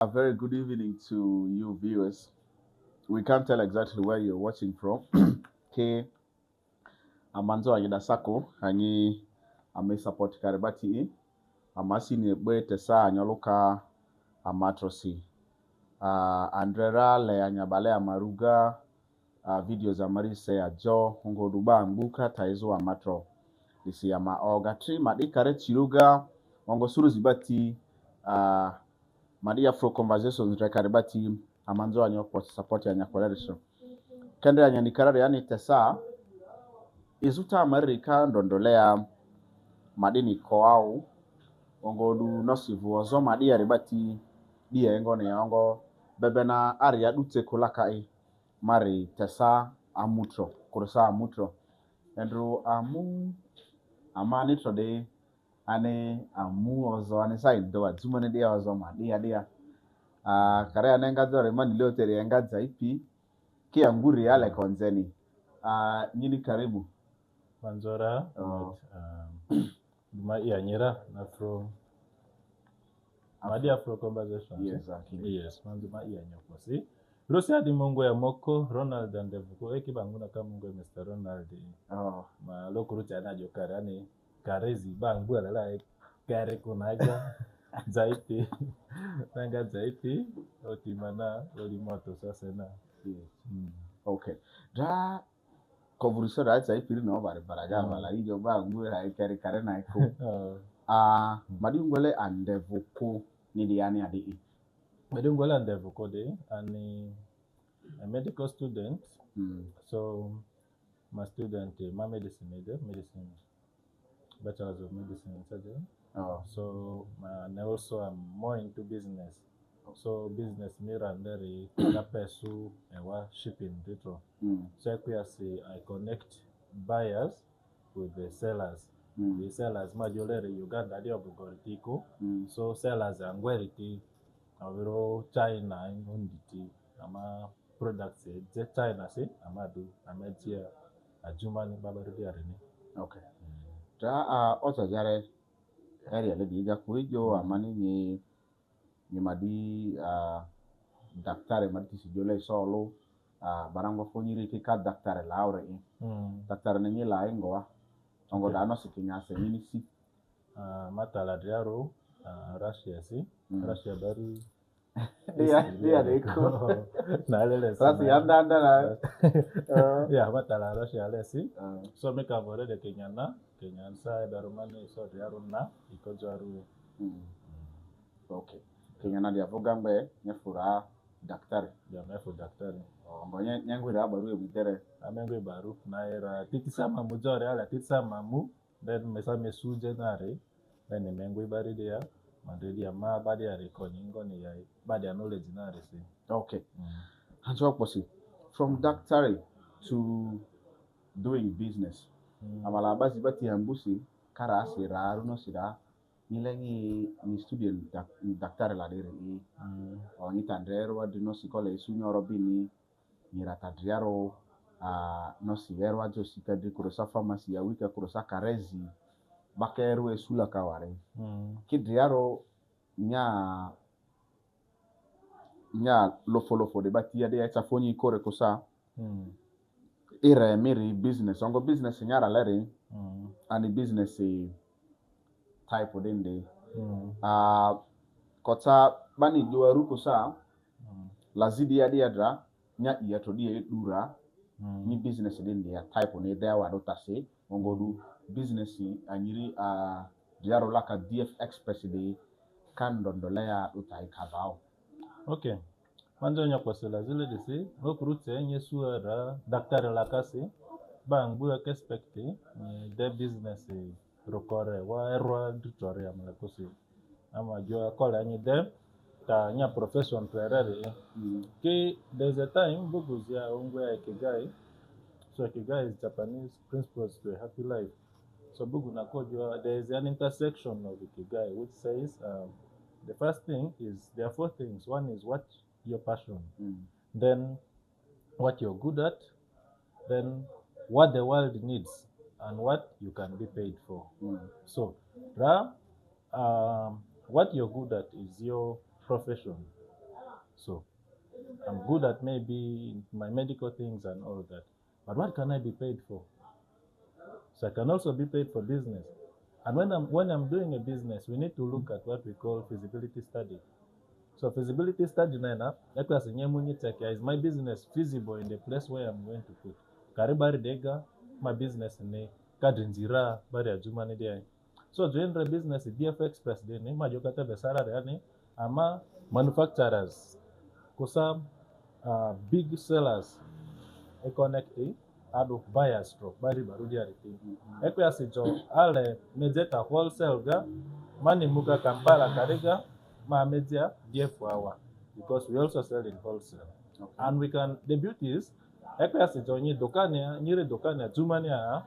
A very good evening to you viewers. We can't tell exactly where you're watching from. Ke amanzo agida sako hanyi ame support karibati amasi ni egbe tesa anyoluka amatrosi. Andrera le anyabale amaruga videos amari se ajo ngoduba mbuka taizo amatro. Disi ama ogatri madi kare chiruga ongo suru zibati madi afro conversations rekaribati amanzo anyo support ya nyakolerisho kende ya nyandikarare yani tesa izuta amerika ndondolea madini koau ongodu nosivu ozo madi ya ribati dia engo ne ongo bebena aria dute kulakai mari tesa amutro kurusa amutro endro amani trode ane amu ozo ane side do azumane dia ozo madi dia kare anenga zore mani leo tere enga zaipi kia nguri yale konzeni. Nyini karibu. Manzora, ma nyera na Afro conversation. Yes, exactly. Yes, ma nyoko si. Rosia di mongo ya moko Ronald Andevuku eki banguna kama mongo ya Mr. Ronald. Ma lokuru chana jokara ni karezi bangu ala kare kunaga zaiti. Nanga zaiti otimana olimoto sasa na. Yes. Okay. Da kovuruso da zaiti no baraja bala hiyo bangu ala kare na iko. Madingwele Andevuku ni diani adi. Madingwele Andevuku de ani a medical student. So my student my medicine bachelor's of medicine in surgery. So and also I'm more into business. So business mirror nderi kapesu ewa shipping retro. So I connect buyers with the sellers. The sellers majority Uganda di obugoritiku. So sellers angweriti awiro China inditi ama products je China si amadu ametia ajumani babarudi arene. Okay. Da oto jare area le diga kuijo amani ni madi daktare madi sijole solo barango fonyiri ka daktare laure daktare nenye la ingoa ongo dano sikinya se nini si matala diaro Russia si Russia baru dia deko nalele sasi anda na ya matala Russia lesi so make avore de Kenyana sa darumani so diaro na iko jaru okay Kenyana dia vogambe nyefura daktari ya mefu daktari mbonye nyangwira baru ebitere amengwe baru na era titisa mamu jore ala titisa mamu then mesa mesuje nare then mengwe bari dia madedi ama badi ya rekoningo ni ya badi ya knowledge nare si okay hanjo posi from daktari to doing business amala basi bati ambusi kara asira runo sira nilengi ni student daktari la dere oni tandero wadino sikole sunyoro bini ni ratadriaro no sierwa jo sikadri kurosa pharmacy ya wika kurosa karezi bakeru esula kaware kidriaro nya lofo de batia de etafoni kore kosa ire miri business ongo business nyara leri ani business type odende kota bani joaru kosa lazidi ya diadra nya iato die dura ni business dende ya type ne there wa dotase ongo du business anyiri diaro laka DF Express de kan dondolea utai kavao. Okay. Manzo nya kwasela zile disi okurute nye suara daktari lakasi bangu expecte de business rokore wa erwa ditore ya mlakosi ama jo kola nye de ta nya profession trerere ke there's a time buguzia ongwe Ikigai. So Ikigai is Japanese principles to a happy life. So bugu na kojo there is an intersection of Ikigai which says the first thing is there are four things. One is what your passion, then what you're good at, then what the world needs, and what you can be paid for. So, what you're good at is your profession. So I'm good at maybe my medical things and all that. But what can I be paid for? So I can also be paid for business. And when I'm doing a business, we need to look at what we call feasibility study. So feasibility study nena, is my business feasible in the place where I'm going to put? Karibari dega, my business ne kadrinzira bari ajumani dia. So join the business DF Express deni, ma jokata besara yani, ama manufacturers, kusa big sellers, connecting ado buyers stroke bari barudi ariti eko asijo ale mejeta wholesale ga mani muga kampala kariga ma media DFW because we also sell in wholesale. Okay. And we can, the beauty is eko asijo nyi dokania nyire dokania jumania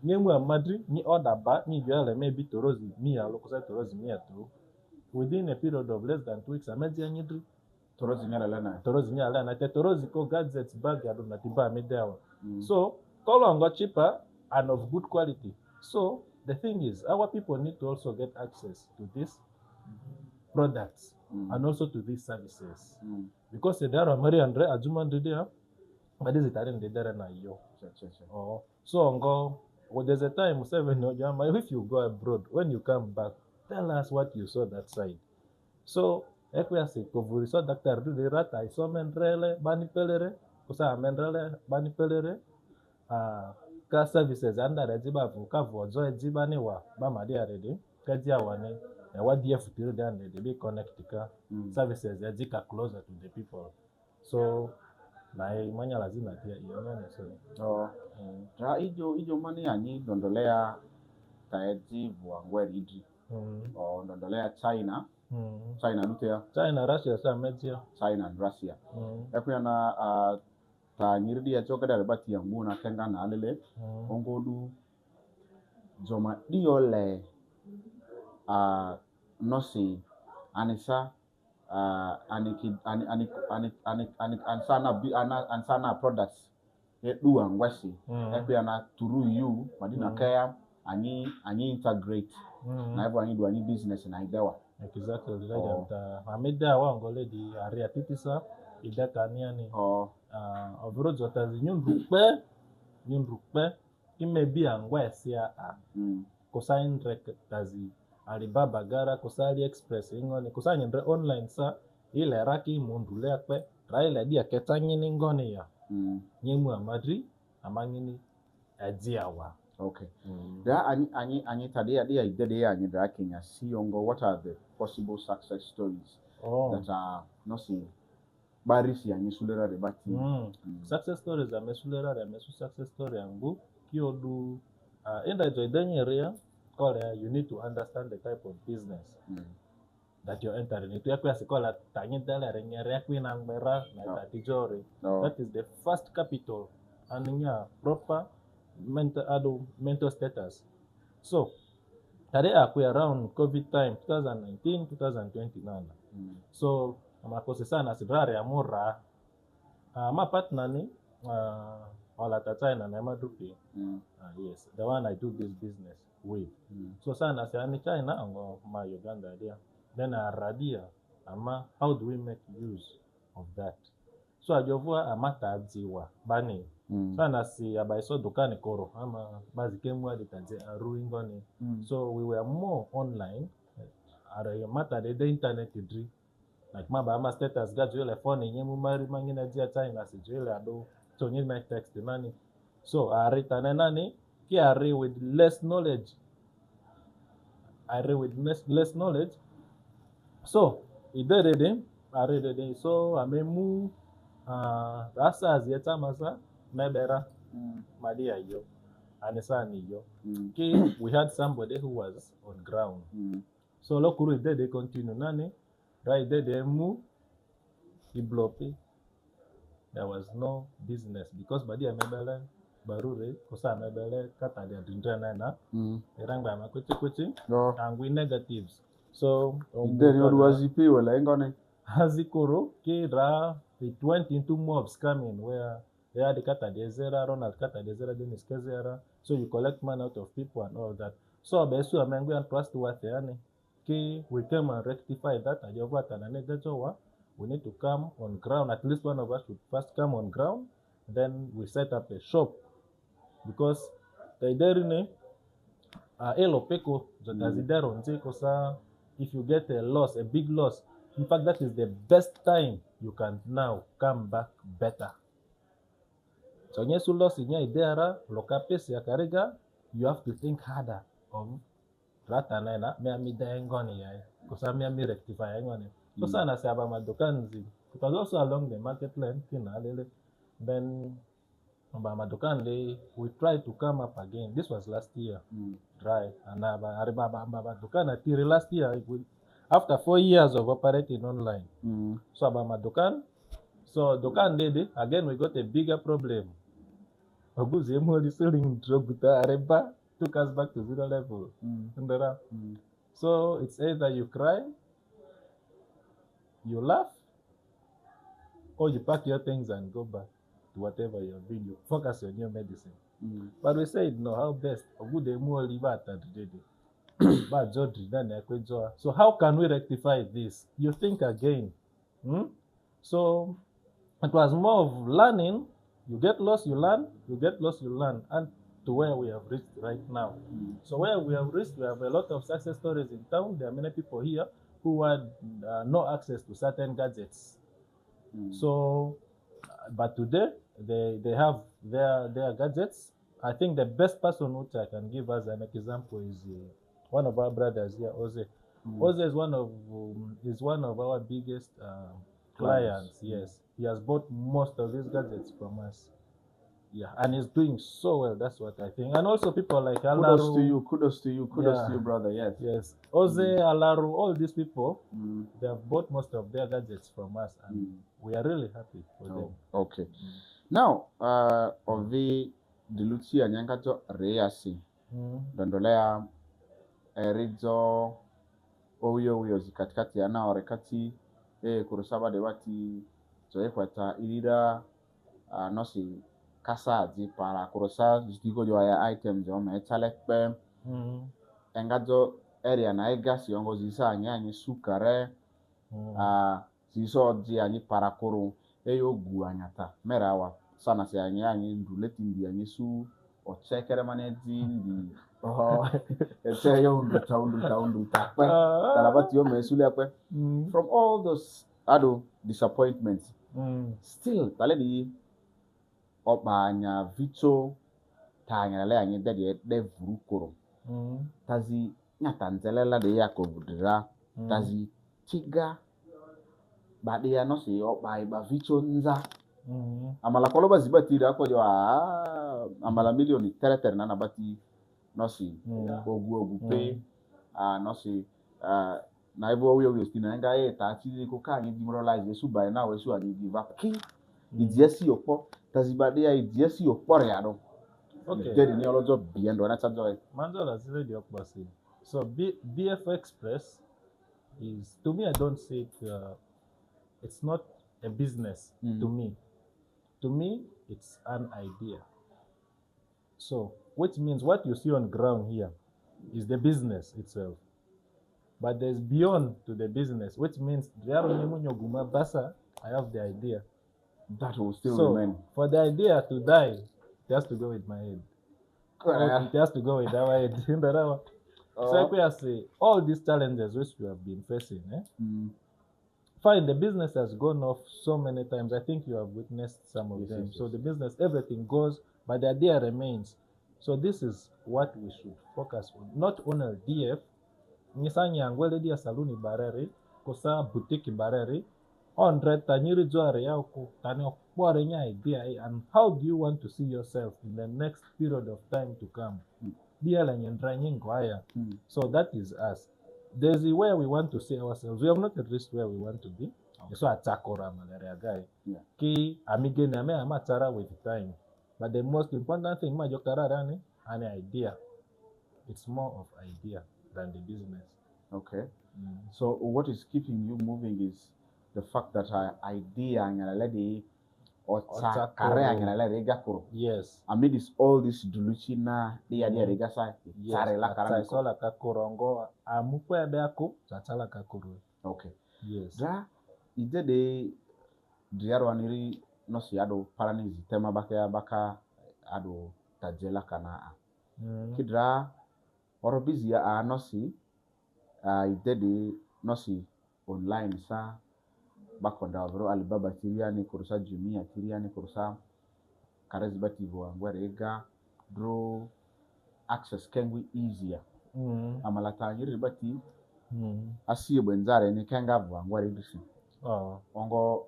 nyemu amadri ni order ba ni biale maybe torozi mia lokosa torozi mia to within a period of less than 2 weeks amedia nyidri torozi nyala na te torozi ko gadgets bag ya do na tiba media. So color got cheaper and of good quality. So the thing is, our people need to also get access to these products and also to these services because there are Mary Andre Ajuman there, but this is there na yo. Oh, so well, there's a time 7 if you go abroad, when you come back, tell us what you saw that side. So ekwasi kovuri so Dr. Rudy Rata iso menrele bani pelere kusa menrele bani pelere ka services anda rejiba vuka vozo ejiba ni wa ba madi arede kaji awane e wa DF tiri dan de be connect ka services ejika closer to the people. So na imanya lazima pia ione so ra ijo mani ani dondolea taeji vuangweri iji o dondolea China China nutea China Russia sa media China and Russia ekwe na ta nyirdi ya choka da bati yangu na kenga na alele ongodu joma diole nosi anisa ansana products edu angwasi ekwe na turu you madina kaya ani integrate na hivyo ani do ani business na idewa. Exactly. Ameda wangole di area titisa ida kaniani. Overo zotazi nyunrukpe kimebi angwesia kosain tazi Alibaba gara kosali express ingone kosanya ndre online sa ile raki mundule akpe raile dia ketanyini ngone ya nyemu amadri amangini ajiawa. Okay. Da ani tadia dia idede ani da Kenya Siongo, what are the possible success stories that are no see barisi ani sulera de bati. Success stories are mesulera de mesu success story angu kiodu inda joidenye area call you need to understand the type of business that you're entering. Itu yakwa sikola tanyidala renyere kwinang mera na tatijori. That is the first capital and proper mental status. So today we around COVID time 2019 2020 nana. So makosi sana sibrare amura my partner ni all at China na madupi. Yes, the one I do this business with. So sana si ani China ango ma Uganda there. Then radia ama how do we make use of that? So ajovua amata adziwa bani sana si abaiso dukani koro ama bazikemwa ditaje aruingoni. So we were more online ara mata the internet idri like ma status ga jole phone nyemu mari mangina dia China si jole ado so need my text nani. So aritane nani ki are with less knowledge. Less knowledge. So idede are so amemu rasa azieta masa mebera madia yo anisani yo. Okay, we had somebody who was on ground. So lokuru they continue nani right they mu iblopi. There was no business because badia mebele barure kosa mebele kata dia dindra na erangba makuchi and we negatives. So then you was ipi wala ngone hazikoro kira it went into more scamming where they had the kata desera Ronald kata desera Dennis Kezera. So you collect money out of people and all that. So besu amengu and trustworthy yani ki we came and rectify that ajova tanane gajowa we need to come on ground. At least one of us should first come on ground. Then we set up a shop because the idea elo peko jotazidero nzeko sa if you get a loss, a big loss, in fact that is the best time you can now come back better. So nyesu loss inya idea loka pesi yakariga, you have to think harder of rata na me amida engoni ya kosa me ami rectify engoni. So sana se aba madokanzi. It was also along the market line kina lele. Then Madukan, we tried to come up again. This was last year, right? And Madukan, last year, after 4 years of operating online, so Madukan, so Dukan did it again. We got a bigger problem. Selling drug took us back to zero level. So it's either you cry, you laugh, or you pack your things and go back to whatever you're doing. You focus on your medicine. But we said no, how best? So how can we rectify this? You think again. So it was more of learning. You get lost, you learn. You get lost, you learn. And to where we have reached right now. So where we have reached, we have a lot of success stories in town. There are many people here who had no access to certain gadgets. So, but today they have their gadgets. I think the best person which I can give as an example is one of our brothers here, Oze. Oze is one of our biggest clients. Yes, he has bought most of these gadgets from us. Yeah, and he's doing so well. That's what I think. And also people like Alaru. Kudos to you, brother. Yes. Yes. Oze, Alaru, all these people, they have bought most of their gadgets from us, and we are really happy for them. Okay. Now, ovi diluti anyangato reasi. Dondolea erizo oyo zikatikati yana orekati kurusaba dewati zoekwata ilida nosi kasa di para kurusa jigo jo ya item jo me chalekpe engazo area na egasi yongo zisa anyi sukare ziso di anyi para kuru eyogu anyata merawa sana se anyi nduleti ndi anyi su o chekere manezi ndi ese yo undu takpe talabati yo mesule akpe from all those disappointments still taledi opanya vicho tanya le anyi de vurukoro tazi nyatanzelela de yakobudira tazi tiga bade ya no se iba vicho nza amala koloba zibati ako jo amala milioni tere na bati no si ogu pe no si na ibo we stina nga ta ti ko ka ni demoralize su by now we su ani give up ki idiesi opo tazibade ya idiesi opo re ado. Okay. Then ni olojo bien do na chajo Manzola zile di opposite. So BF Express is, to me, I don't see it, it's not a business to me. To me, it's an idea. So, which means what you see on ground here is the business itself. But there's beyond to the business, which means I have the idea. That will still remain. For the idea to die, it has to go with my head. It has to go with our head. So I say all these challenges which we have been facing, fine, the business has gone off so many times. I think you have witnessed some of them. Yes. So the business, everything goes, but the idea remains. So this is what we should focus on. Not only DF, nisanya ngwele dia saluni bareri, kosa boutique bareri, 100 tanyiri joare yako tani okpore nya idea, and how do you want to see yourself in the next period of time to come? So that is us. There's where we want to see ourselves. We have not reached where we want to be. So atakora malaria guy. Ki amigene ame amatara with time. But the most important thing majokara rani an idea. It's more of idea than the business. Okay. So what is keeping you moving is the fact that idea ngaladi yes. Amidst all this duluchina dia regasa la kakorongo amukwe beako chatala kakuru. Okay. Yes. ide de diaro aniri no si ado paranizi tema baka ado tajela kana a kidra oro busy a no si ide de no si online sa bakonda bro Alibaba tiriani kurusa Jumia tiriani kurusa karezi bativo angwarega bro access can easier amala tanyiri bati asi bwenzare ni kenga bwa ngwari disi ongo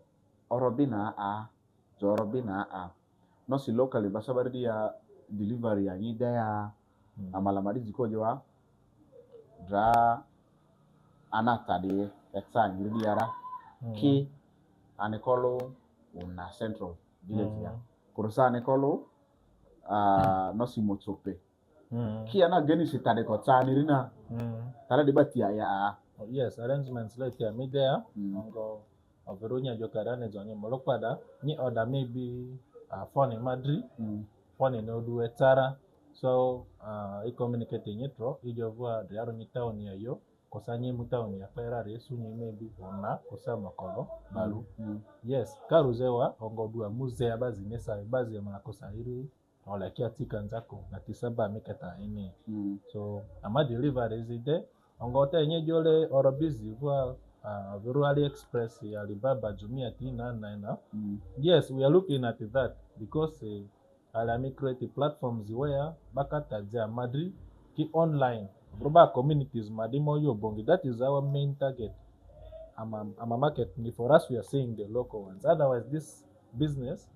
orobina a zorobina a no si locally basabardi ya delivery ya nyida ya amala madizi kojewa dra anata de etsa ngiri yara ki anekolo una central village ya kurusa anekolo no si mochope ki ana geni si tade ko tsani rina tala de bati ya yes arrangements like ya media ongo overunya jokarane zonye molokpada ni order maybe phone madri phone no du etara so I communicate nyetro ijovua diaro ni town ya yo kosanye mu town ya pera resu ni maybe ona kosama kolo balu yes karuzewa ongo dua muze abazi nesa bazi ya makosa hiri ola kiatika nzako na tisaba miketa ini so ama delivery zide ongo ta nyejole oro busy vua Vero AliExpress, Alibaba, Jumia, Tina. Yes, we are looking at that because Alami create platforms where Bakata Madri ki online. Global communities Madimo Yobongi. That is our main target. I'm a market. For us, we are seeing the local ones. Otherwise, this business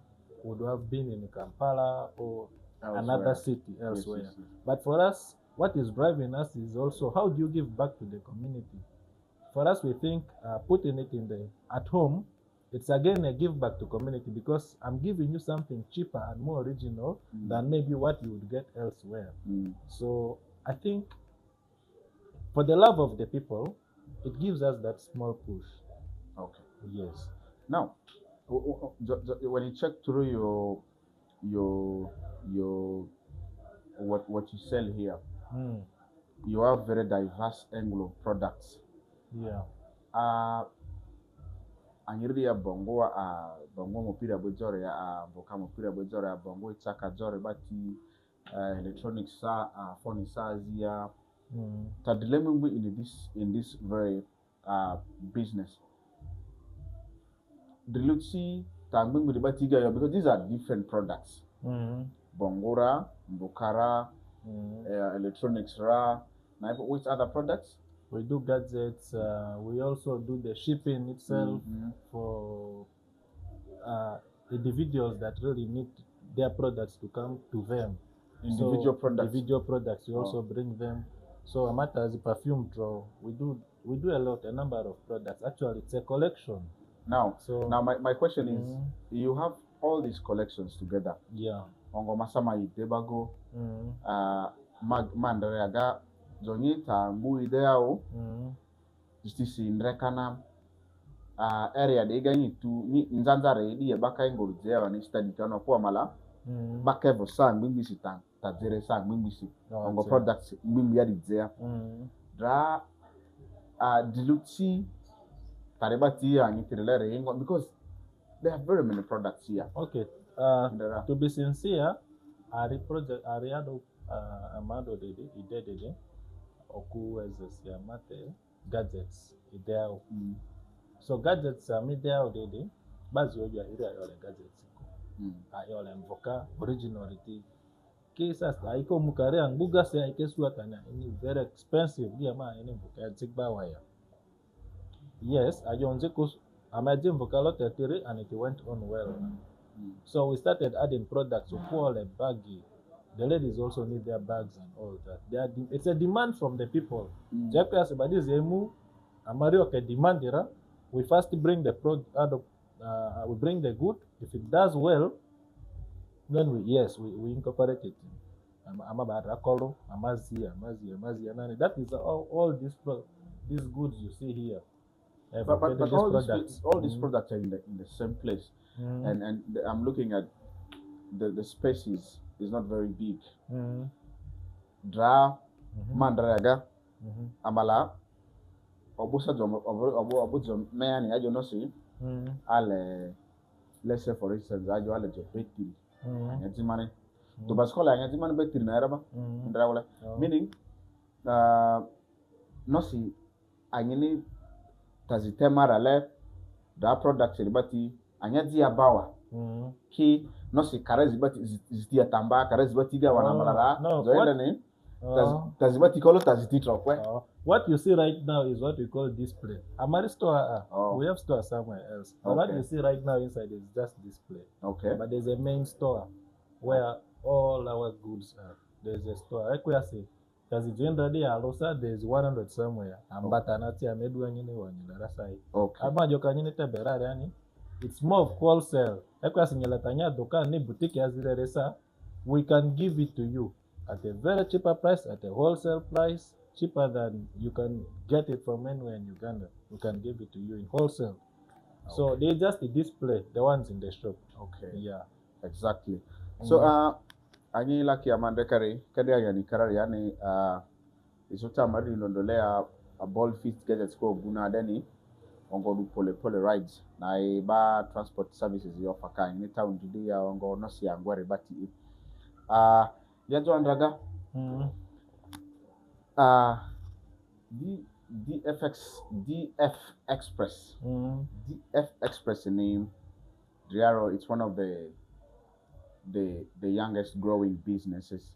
would have been in Kampala or another city elsewhere. Yes. But for us, what is driving us is also how do you give back to the community? For us, we think putting it in at home, it's again a give back to community because I'm giving you something cheaper and more original than maybe what you would get elsewhere. So I think for the love of the people, it gives us that small push. Okay. Yes. Now, when you check through your what you sell here, you have very diverse angle of products. Yeah. Anyiri ya bongo bongo mupira bojore ya boka mupira bojore ya bongo itaka jore bati electronics phone zia tadilemu in this very business dilusi tambungu dibati ga because these are different products bongora bokara electronics ra which other products. We do gadgets. We also do the shipping itself for individuals that really need their products to come to them. Individual products. We also bring them. So a matter as a perfume draw, we do a number of products. Actually, it's a collection. Now my question is, you have all these collections together. Yeah. Ongo masama idebago, mandaraga. Zonita mbu ideao justisi ndrekana area de ganyi tu ni nzanzare di baka ingolzea ni study kana kwa mala baka evo sang mbi sitan tazere sang mbi si ongo products mbi ya dizea dra diluti tarebati ya ni tirelere ingo because there are very many products here. Okay. To be sincere, Ariado Amado did oku ezesi amate gadgets ideal. So gadgets midea dede bazi ojo iri ayole gadgets ayole mvoka originality kisa aiko mukare anguga se aike suatana ini very expensive dia ma ini mvoka zigba waya. Yes, ajonze kus amaje mvoka lot etiri and it went on well. So we started adding products of all the baggy. The ladies also need their bags and all that. It's a demand from the people. We first bring the we bring the good. If it does well, then we incorporate it. That is all these goods you see here. But all these products are in the same place, and I'm looking at the spaces is not very big. Dra mandaraga amala obusa obu meyani ajo no si ale let's say for instance ajo ale je betri anyati mane to baskola anyati mane betri na eraba ndrawla meaning no si anyini tazitemara le da product libati anyati abawa ki no si karezi bati zitia tamba karezi bati ga wana malara zoenda ne tazibati kolo tazititra kwe. What you see right now is what we call display. Amari store, we have store somewhere else. But what you see right now inside is just display. Okay. But there's a main store where all our goods are. There's a store. Ekwasi, kazi generally alosa there's 100 somewhere. Ambata nati amedwa nyine wanyilarasai. Okay. Amajo kanyine teberare yani. It's more of wholesale. Ekwasi nyelatanya doka ni boutique azireresa. We can give it to you at a very cheaper price, at a wholesale price, cheaper than you can get it from anywhere in Uganda. We can give it to you in wholesale. Okay. So they just display the ones in the shop. Okay. Yeah. Exactly. So anyi laki amande kare kade yani karari yani isota mari ndolea a ball fit gadgets ko guna dani ongo du pole rides na ba transport services yo faka ni town today ya ongo no si angware bati yajo andraga DF Express name Driaro, it's one of the youngest growing businesses.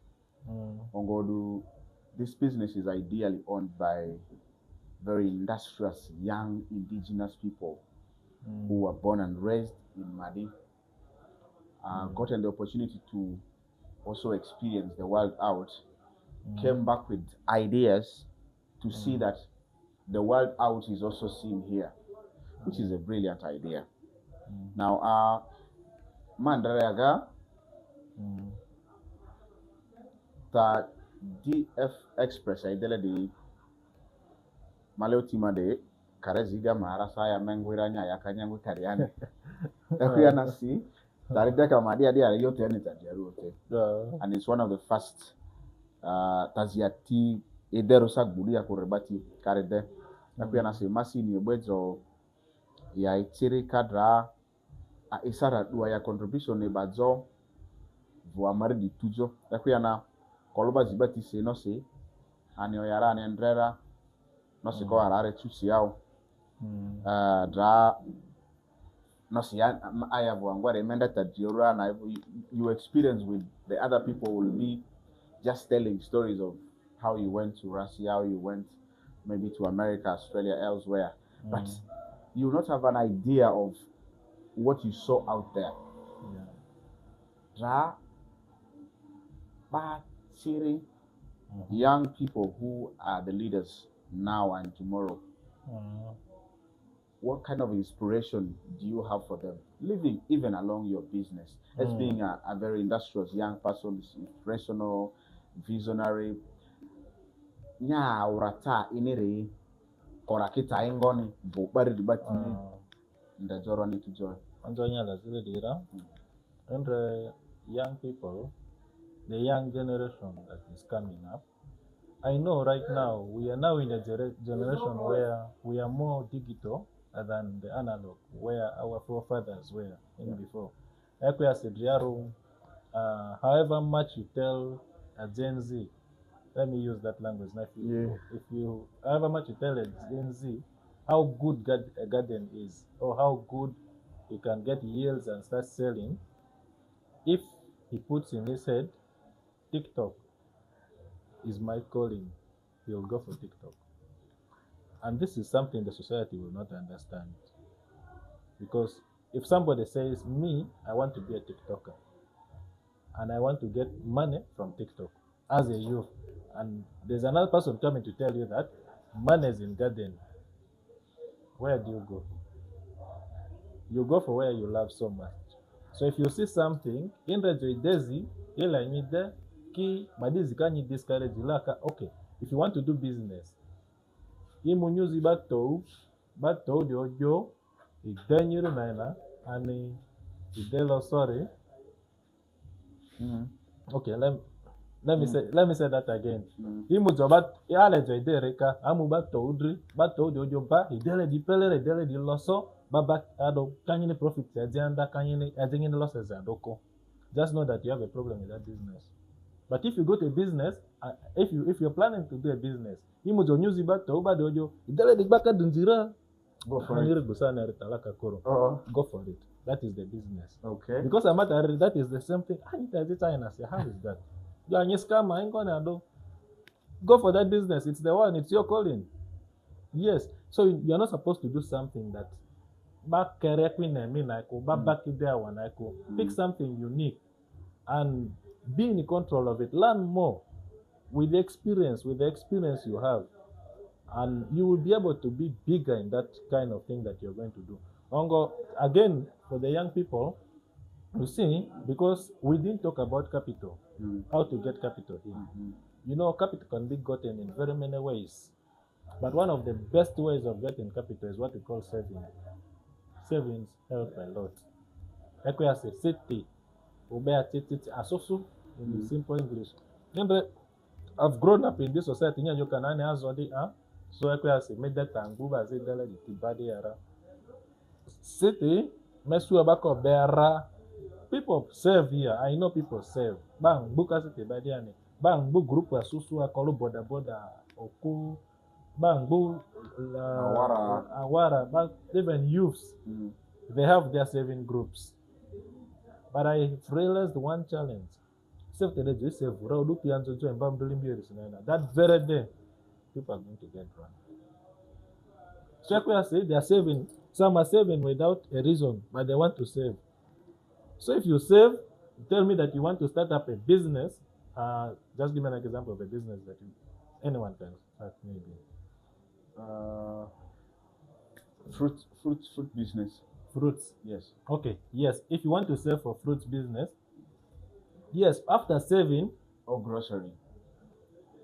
Ongodu, this business is ideally owned by very industrious young indigenous people who were born and raised in Madi, gotten the opportunity to also experience the world out, came back with ideas to see that the world out is also seen here, which is a brilliant idea. Now, Mandaraga, the DF Express, I did Maleotima de Kareziga Marasaya Mangwiranya Yakanyangu Tariani. Equianasi, Tarideka Madia Yotenita Jerote. And it's one of the first Taziati Ederosak Buria Kurebati Karede. Equianasi Masini Bezo ya Itiri Kadra Isara Duaya contribution Nebazo Vuamari di Tujo. Equiana Koloba Zibati se no se Anioyara and Andrera no se go arare Tusiao Dra no se I have one what I meant that you experience with the other people will be just telling stories of how you went to Russia, how you went maybe to America, Australia, elsewhere. But you will not have an idea of what you saw out there. Dra cheering young people who are the leaders now and tomorrow. What kind of inspiration do you have for them? Living even along your business. As being a very industrious young person, inspirational, visionary. Nya urata iniri korakita ingoni bukbari dibati ndajoro ni tujoy. Anjonya la zile dira. And young people, the young generation that is coming up, I know right now we are now in a generation where we are more digital than the analog, where our forefathers were in before. However much you tell a Gen Z, let me use that language now. However much you tell a Gen Z how good a garden is, or how good you can get yields and start selling, if he puts in his head, TikTok is my calling, he'll go for TikTok. And this is something the society will not understand. Because if somebody says, me, I want to be a TikToker, and I want to get money from TikTok as a youth, and there's another person coming to tell you that money is in garden, where do you go? You go for where you love so much. So if you see something, in the Desi, ki madizi kanyi discourage laka, okay, if you want to do business, imunyuzi bato the ojo, idanyiru naina, and idelo sorry. Okay, Let me say that again. Imuzo bat yale joide reka amu bato udri bato ojo ba idele di pelere idele di loso baba ado kanyini profit agenda kanyini losses adoko. Just know that you have a problem with that business. But if you go to a business, if you're planning to do a business, imuzo nyuzi bato uba dojo idele di baka dunzira Go for it. Go for it. That is the business. Okay. Because that is the same thing. How is that? You are a scammer, ain't gonna do. Go for that business. It's the one, it's your calling. Yes. So you're not supposed to do something that pick something unique and be in control of it. Learn more with the experience you have. And you will be able to be bigger in that kind of thing that you're going to do. Again, for the young people, you see, because we didn't talk about capital, how to get capital here. You know, capital can be gotten in very many ways. But one of the best ways of getting capital is what we call saving. Savings help a lot. Like we say, city, in simple English. I've grown up in this society, you can answer so I say, make that tanguba zedele di tibadi ara. City, mesu abako beara. People serve here. I know people serve. Bang, buka city badiani. Bang, bu group wa susu akolo boda oku. Bang, bu awara. Bang, even youths, they have their saving groups. But I realized one challenge. That very day, people are going to get drunk. So I say they are saving. Some are saving without a reason, but they want to save. So if you save, tell me that you want to start up a business. Just give me an example of a business that anyone can start, maybe. Fruit business. Fruits. Yes. Okay. Yes. If you want to save for fruits business, yes. After saving. Or grocery.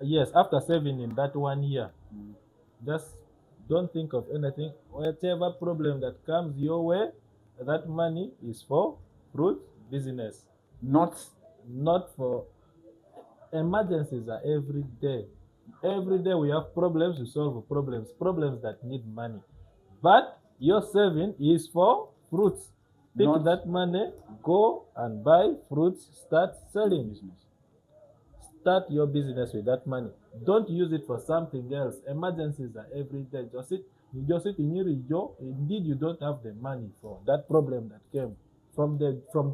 Yes. After saving in that 1 year, just don't think of anything. Whatever problem that comes your way, that money is for fruit business. Not for emergencies. Are every day. Every day we have problems. We solve problems that need money. But your saving is for fruits. Take that money, go and buy fruits, start selling. Start your business with that money. Don't use it for something else. Emergencies are every day. You just sit in your job. Indeed, you don't have the money for that problem that came. From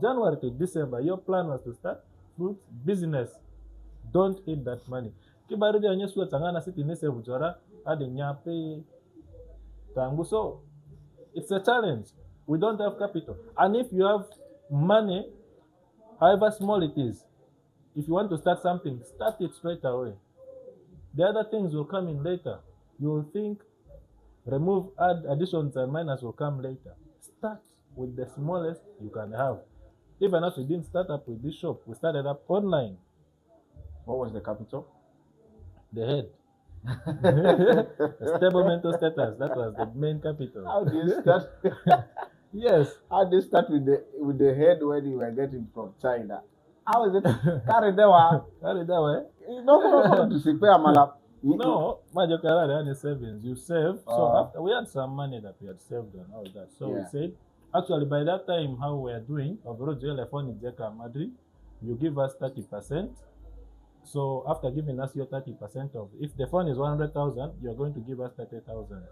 January to December, your plan was to start fruit business. Don't eat that money. So it's a challenge. We don't have capital. And if you have money, however small it is, if you want to start something, start it straight away. The other things will come in later. You will think, additions and minus will come later. Start with the smallest you can have. Even as we didn't start up with this shop, we started up online. What was the capital? The head. Stable mental status. That was the main capital. How do you start? Yes. How do you start with the head when you were getting from China? How is it? Carry that way. No, to say amala. No, Majokara had the savings. You save. So after we had some money that we had saved and all that. So we said, actually by that time, how we are doing, Madrid, you give us 30%. So after giving us your 30% of, if the phone is 100,000, you're going to give us 30,000.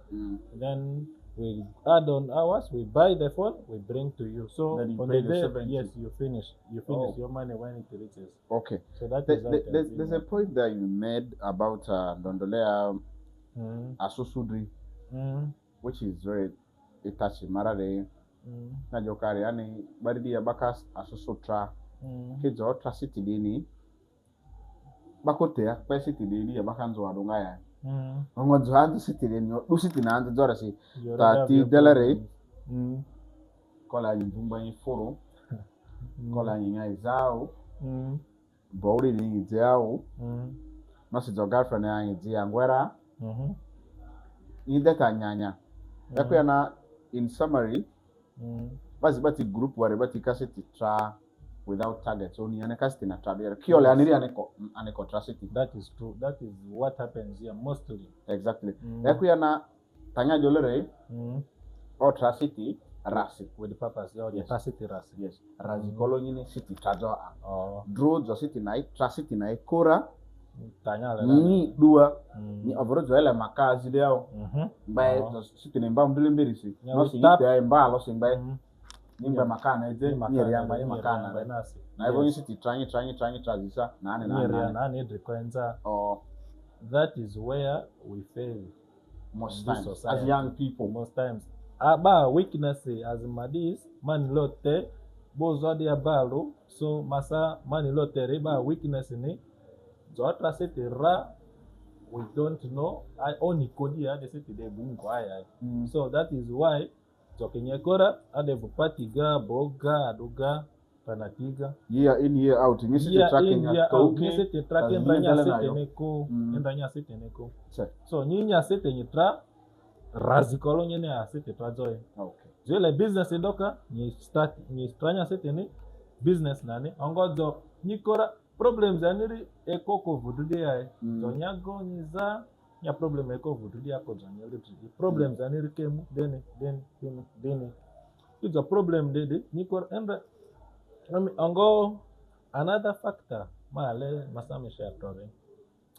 Then we add on ours, we buy the phone, we bring to you. So then you on pay the day, yes, you finish your money when it reaches. Okay. So that there's a point that you made about Dondolea Asusudri, which is very touchy. Marade, Najokari, and Baridi Abakas Asusutra, kids or Tracity Dini. Bakotea, kwa city deni ya bakanzo wadungaya. Ongozo handu city deni, du city na handu zora si. Tati delare. Kola nyumba yifuru. Kola nyinga izao. Bauri ni izao. Masi zo girlfriend ya izia ngwera. Indeta nyanya. Yako yana in summary. Basi bati group ware bati kaseti tra. without targets. Only aneka city na travel. Kiole aniri aneko tracity. That is true. That is what happens here mostly. Exactly. Ekuya na tanya jolere or tracity rasi with the purpose. Yeah, yes. Tracity rasi. Yes. Rasi kolonyini city trajo. Draw the city na tracity na kora. Tanya Ni dua ni overojo ele makazi leo. By city na mba mbili si. No si ite mba lo si mba. Nimba makana eze nyeri amba ni makana na hivyo city trying transition na need requenza. That is where we fail most times as young people. Most times aba weakness as madis man lote bozo dia balo so masa man lote riba weakness ni zo tracity ra we don't know I only kodia the city de bungo aya. So that is why Tokenyekora adevu patiga boga aduga panatiga year in year out ni city tracking ya to ni city tracking ndanya city neko ndanya city neko so nyinya city nyitra razikolo nyene ya city trajoy. Okay Zile business ndoka ni stranya city ni business nani ongozo nyikora problems aniri ekoko vudude ya zonyago niza ya problem eko vudude yako zonyele problems aniri kemu deni it's a problem dede nikor enda ongo another factor male masame share tore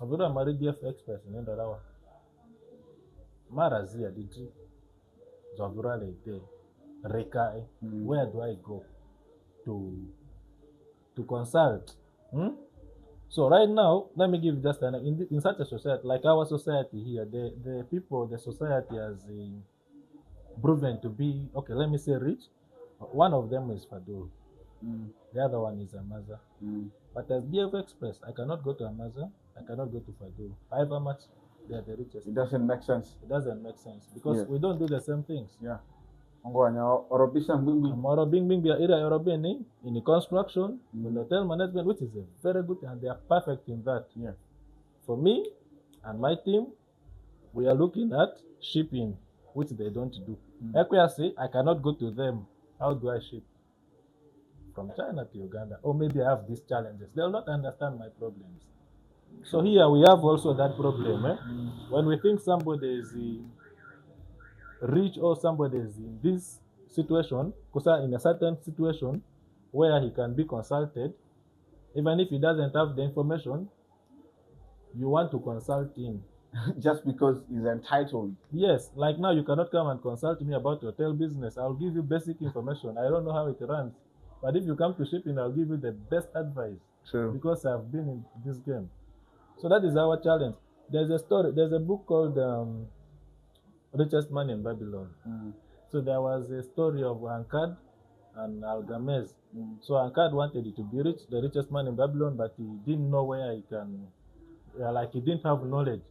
avura mari DF express nenda rawa marazia diji zavura lete rekai where do I go to consult So right now, let me give just in such a society, like our society here, the people, the society has proven to be, okay, let me say rich. One of them is Fadul. The other one is Amaza. But as DF Express, I cannot go to Amaza, I cannot go to Fadul. However much they are the richest. It doesn't make sense. It doesn't make sense because we don't do the same things. Yeah. Moro bing area Eurobeni in the construction, in hotel management, which is a very good, and they are perfect in that. Yeah. For me and my team, we are looking at shipping, which they don't do. Equiasi, I cannot go to them. How do I ship? From China to Uganda. Or maybe I have these challenges. They will not understand my problems. So here we have also that problem. When we think somebody is rich or somebody is in this situation, in a certain situation where he can be consulted, even if he doesn't have the information, you want to consult him. Just because he's entitled. Yes, like now you cannot come and consult me about hotel business. I'll give you basic information. I don't know how it runs. But if you come to shipping, I'll give you the best advice. True. Because I've been in this game. So that is our challenge. There's a book called Richest Man in Babylon. So there was a story of Ankad and Algamez. So Ankad wanted to be rich, the richest man in Babylon, but he didn't know where he can, he didn't have knowledge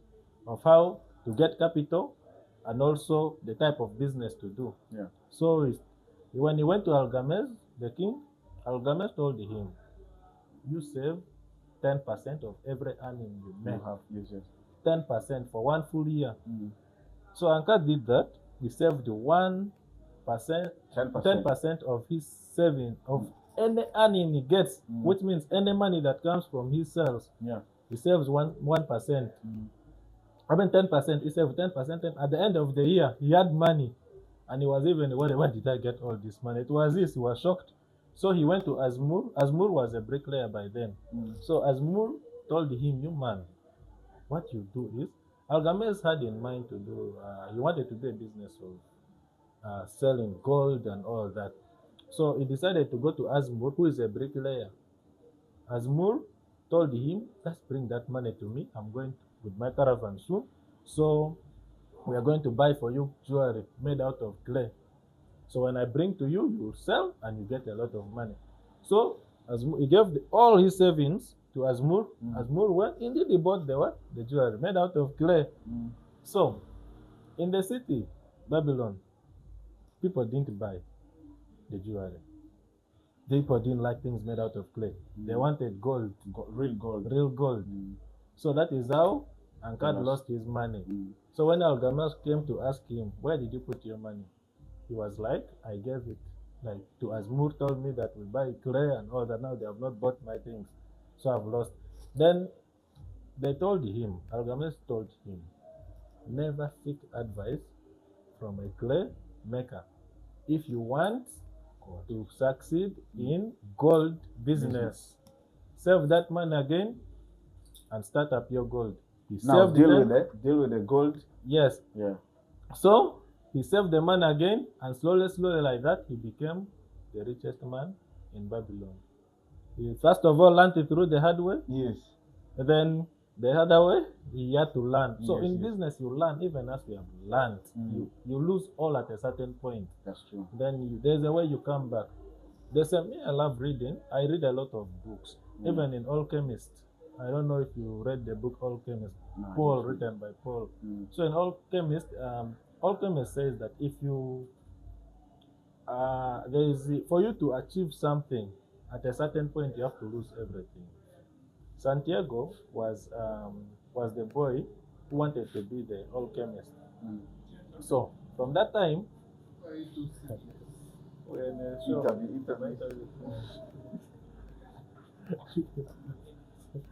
of how to get capital and also the type of business to do. Yeah. So when he went to Algamez, the king, Algamez told him, you save 10% of every earning you make. 10% for 1 full year. So Ankad did that. He saved 1%, 10% of his saving of any earning he gets, which means any money that comes from his sales. Yeah. He saves 1%. I mean 10%. He saved 10%. At the end of the year, he had money, and he was even worried, where did I get all this money? It was this. He was shocked. So he went to Azmur. Azmur was a bricklayer by then. So Azmur told him, you man, what you do is, Algamez had in mind to do, he wanted to do a business of selling gold and all that. So he decided to go to Azmur, who is a bricklayer. Azmur told him, let's bring that money to me. I'm going with my caravan soon. So we are going to buy for you jewelry made out of clay. So when I bring to you, you sell and you get a lot of money. So Azmur, he gave all his savings to Azmur. Azmur went, indeed he bought the jewelry made out of clay. So in the city, Babylon, people didn't buy the jewelry. People didn't like things made out of clay. They wanted gold, real gold. Real gold. So that is how Ankad lost his money. So when Algamez came to ask him, where did you put your money? He was like, I gave it. Like to Asmur told me that we buy clay and all that. Now they have not bought my things, so I've lost. Then they told him, Algames told him, never seek advice from a clay maker. If you want to succeed in gold business, save that money again and start up your gold. He Now saved deal them. with it. Deal with the gold. Yes. Yeah. So he saved the man again, and slowly, slowly like that, he became the richest man in Babylon. He first of all learned it through the hard way. Yes. And then the other way, he had to learn. So Yes, in yes. business, you learn even as we have learned. You lose all at a certain point. That's true. Then there's a way you come back. There's a me. I love reading. I read a lot of books, even in Alchemist. I don't know if you read the book Alchemist, No, I Paul, didn't. written by Paul. So in Alchemist, Alchemist says that if you for you to achieve something at a certain point, you have to lose everything. Santiago was the boy who wanted to be the alchemist. So from that time, Interview.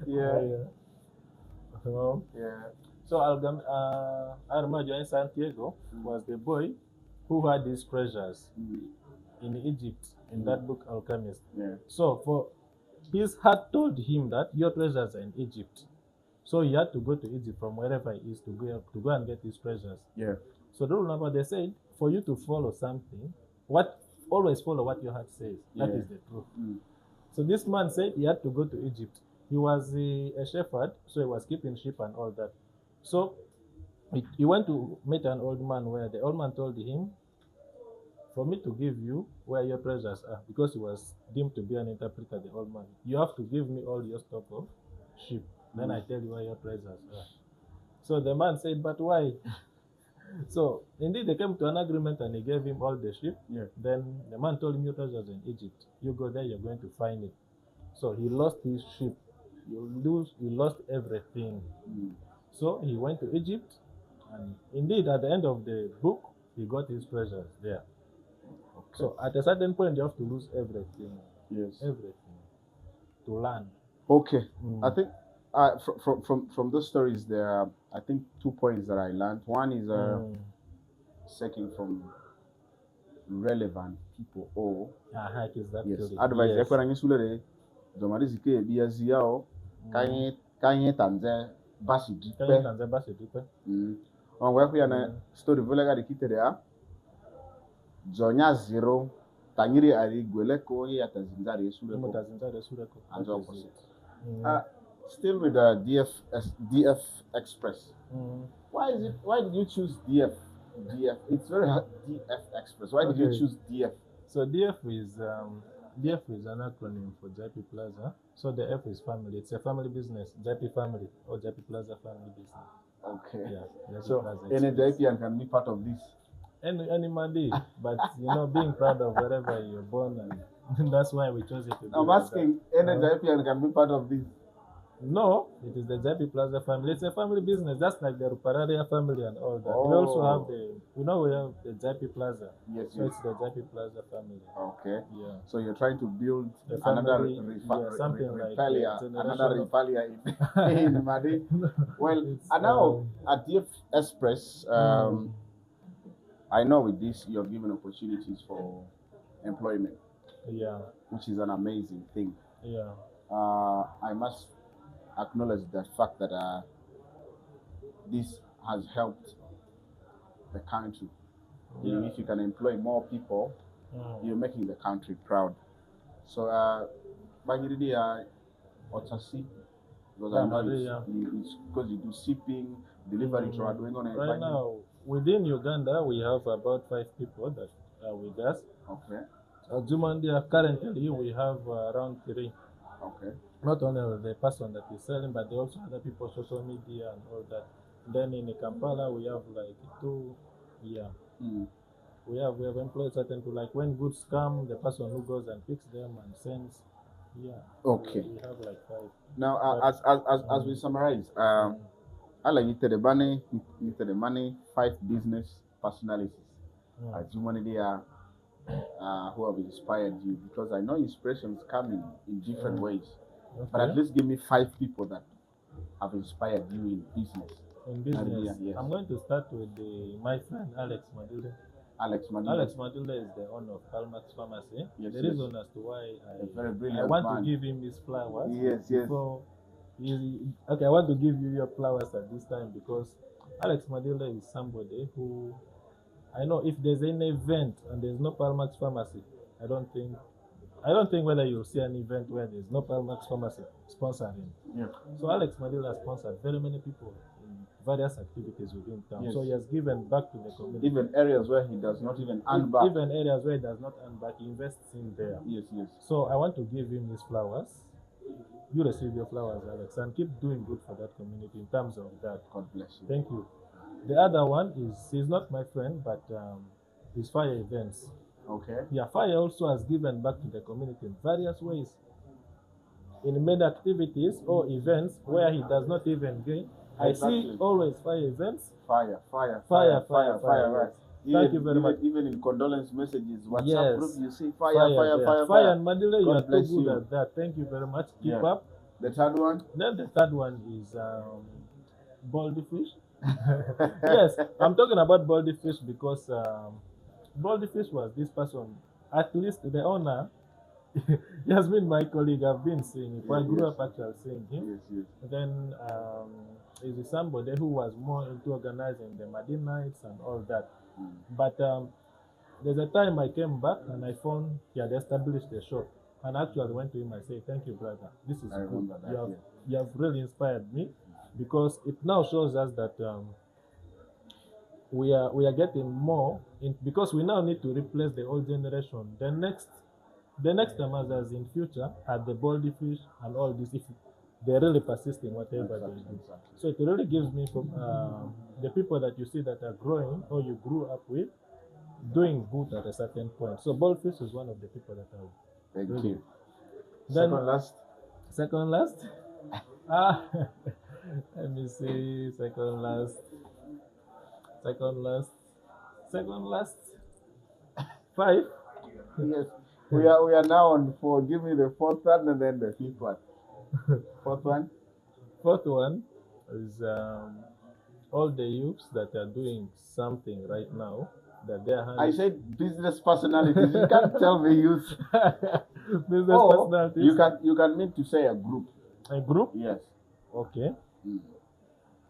Yeah. Yeah. So Armajo in Santiago was the boy who had these treasures in Egypt in that book Alchemist. Yeah. So for his heart told him that your treasures are in Egypt. So he had to go to Egypt from wherever he is to go and get his treasures. Yeah. So the rule number they said for you to follow something, always follow what your heart says. That is the truth. So this man said he had to go to Egypt. He was a shepherd, so he was keeping sheep and all that. So he went to meet an old man where the old man told him, for me to give you where your treasures are, because he was deemed to be an interpreter, the old man, you have to give me all your stock of sheep. Then I tell you where your treasures are. So the man said, but why? So indeed they came to an agreement and he gave him all the sheep. Yeah. Then the man told him your treasures in Egypt. You go there, you're going to find it. So he lost his sheep. He lost everything. So he went to Egypt, and indeed at the end of the book, he got his treasures there. Okay. So at a certain point, you have to lose everything. Yes. Everything to learn. Okay. I think from those stories, there are, I think, 2 points that I learned. One is seeking from relevant people or yes, advice. Yes. Zomari zike biaziao kanye tanze basi dipe. Onwe ku yana story volega dikitere a zonya zero tangiri ari gwele ko ya tazinzari sureko and opposite. Still with the DF Express. Why did you choose DF? It's very hard. DF Express. Why did you choose DF? So DF is an acronym for JP Plaza. So the F is family. It's a family business. JP family or JP Plaza family business. Okay. Yeah. So any JP can be part of this. Any Monday, but being proud of wherever you're born, and that's why we chose it. I'm asking, any JP can be part of this. No, it is the JP Plaza family. It's a family business. That's like the Rupararia family and all that. We also have we have the JP Plaza. Yes, so it's the JP Plaza family. Okay. Yeah. So you're trying to build another Ripalia in Madi. Well, and now at DF Express, I know with this you're given opportunities for employment. Yeah. Which is an amazing thing. Yeah. I must acknowledge the fact that this has helped the country. You know, if you can employ more people, you're making the country proud. So, Bagiridi, Otasi, because I know it's because you do shipping, delivery, doing on right now, within Uganda, we have about 5 people that are with us. Okay. Jumandia, currently, we have around 3. Okay. Not only the person that is selling, but also other people, social media and all that. Then in Kampala, we have like 2. Yeah. We have employed certain people, like when goods come, the person who goes and picks them and sends. Yeah. Okay. We have like 5. Now, as we summarize, I like the money, 5 business personalities. As humanity are who have inspired you? Because I know inspirations come in different ways. But Okay. at least give me 5 people that have inspired you in business. In business, Yes. I'm going to start with my friend Alex Madilde. Alex Madilde. Alex Madilde is the owner of Palmax Pharmacy. Yes, the reason as to why A very I brilliant want man. to give him his flowers. Yes. Before okay, I want to give you your flowers at this time because Alex Madilde is somebody who I know if there's an event and there's no Palmax Pharmacy, I don't think whether you'll see an event where there's no Palmax Pharmacy sponsoring. Yeah. So Alex Madilde has sponsored very many people in various activities within town. Yes. So he has given back to the community. Even areas where he does not even earn back. Even areas where he does not earn back, he invests in there. Yes. So I want to give him his flowers. You receive your flowers, Alex, and keep doing good for that community in terms of that. God bless you. Thank you. The other one he's not my friend, but his Fire Events. Okay. Yeah, Fire also has given back to the community in various ways. In many activities or events where he does not even gain. Exactly. I see always Fire Events. Fire. Yes. Thank you very much. Even in condolence messages, WhatsApp Yes. group, you see fire. Fire and Madile, you God are too bless good you. at that. Thank you very much. Keep Yeah. up. The third one? Then the third one is Baldy Fish. Yes, I'm talking about Baldy Fish because Baldy Fish was this person, at least the owner. He has been my colleague. I've been seeing him. I grew up actually seeing him. Yes. Then is somebody who was more into organizing the Madin nights and all that. But there's a time I came back and I found he had established a shop. And I actually went to him and said, "Thank you, brother. This is I good. remember that, You have really inspired me because it now shows us that we are getting more because we now need to replace the old generation. The next time as in future at the Baldy Fish and all this, if they really persist in whatever they do. So it really gives me from the people that you see that are growing or you grew up with doing good at a certain point. So Baldy Fish is one of the people that are. Thank you. Then, Second last? Let me see. Second last. 5. Yes. We are now on 4. Give me the fourth one and then the fifth one. Fourth one is all the youths that are doing something right now that they are. I said business personalities. You can't tell me youth. Business personalities. You can mean to say a group. A group? Yes. Okay.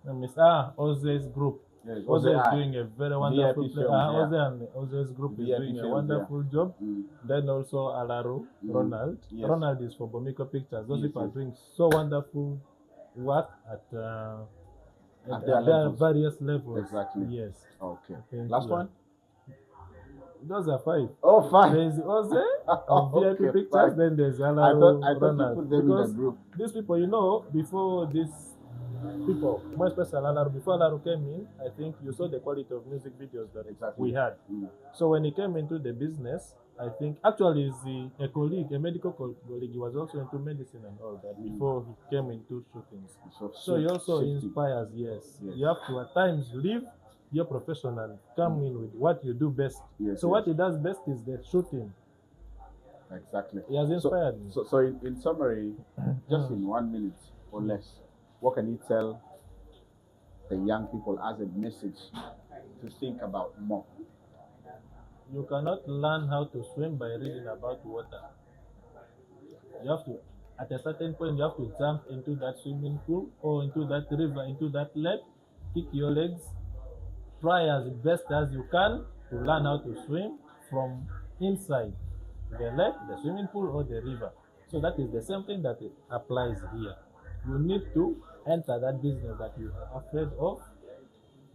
Let me Oze's group. Yes, Oze is doing a very wonderful job. Oze and Oze's group is doing a wonderful job. Then also Andevuku Ronald. Yes. Ronald is for Bomiko Pictures. Those people are doing so wonderful work at their various levels. Exactly. Yes. Okay. Last one? Those are 5. Oh, 5. There's Oze of VIP Okay, Pictures, 5. then there's I Andevuku thought Ronald. you put them in a group. These people, before this people, more especially Alaru, before Alaru came in, I think you saw the quality of music videos that we had. So when he came into the business, I think actually he's a medical colleague. He was also into medicine and all that before he came into shootings. So he also inspires. Yes. You have to at times leave your profession and come in with what you do best. So what he does best is the shooting. Exactly. He has inspired me. So in summary, just in 1 minute or less, what can you tell the young people as a message to think about more? You cannot learn how to swim by reading about water. You have to, at a certain point, you have to jump into that swimming pool or into that river, into that lake, kick your legs, try as best as you can to learn how to swim from inside the lake, the swimming pool, or the river. So that is the same thing that applies here. You need to enter that business that you are afraid of.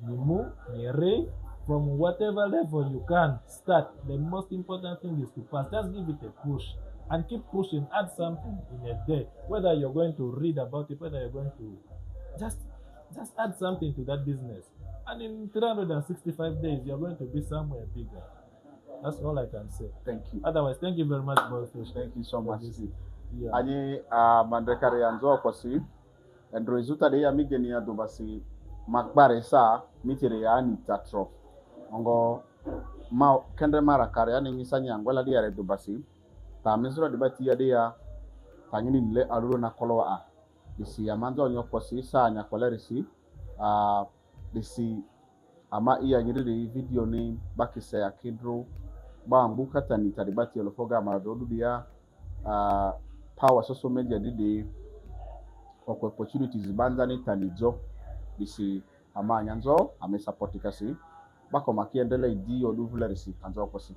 You move, you read from whatever level you can start. The most important thing is to pass. Just give it a push and keep pushing. Add something in a day. Whether you're going to read about it, whether you're going to just add something to that business. And in 365 days, you're going to be somewhere bigger. That's all I can say. Thank you. Otherwise, thank you very much, Boyfish. Thank you so much. Yeah. Ani mandrekare yanzo kwasi and resulta de ya migeni ya dobasi makbare sa mitire ya ni tatro. Ongo ma kendre mara kare yani misanya angwala dia redo basi ta misro de bati ya dia tangini le aruro na kolo a disi amanzo nyoko si sa nya kolerisi disi ama iya nyiri video ni bakise ya kidro ba mbuka tani taribati olofoga madodu dia power social media didi opportunities banza ni tanijo disi ama nyanzo ame support kasi bako makiendelea idi oduvula risi anzo kosi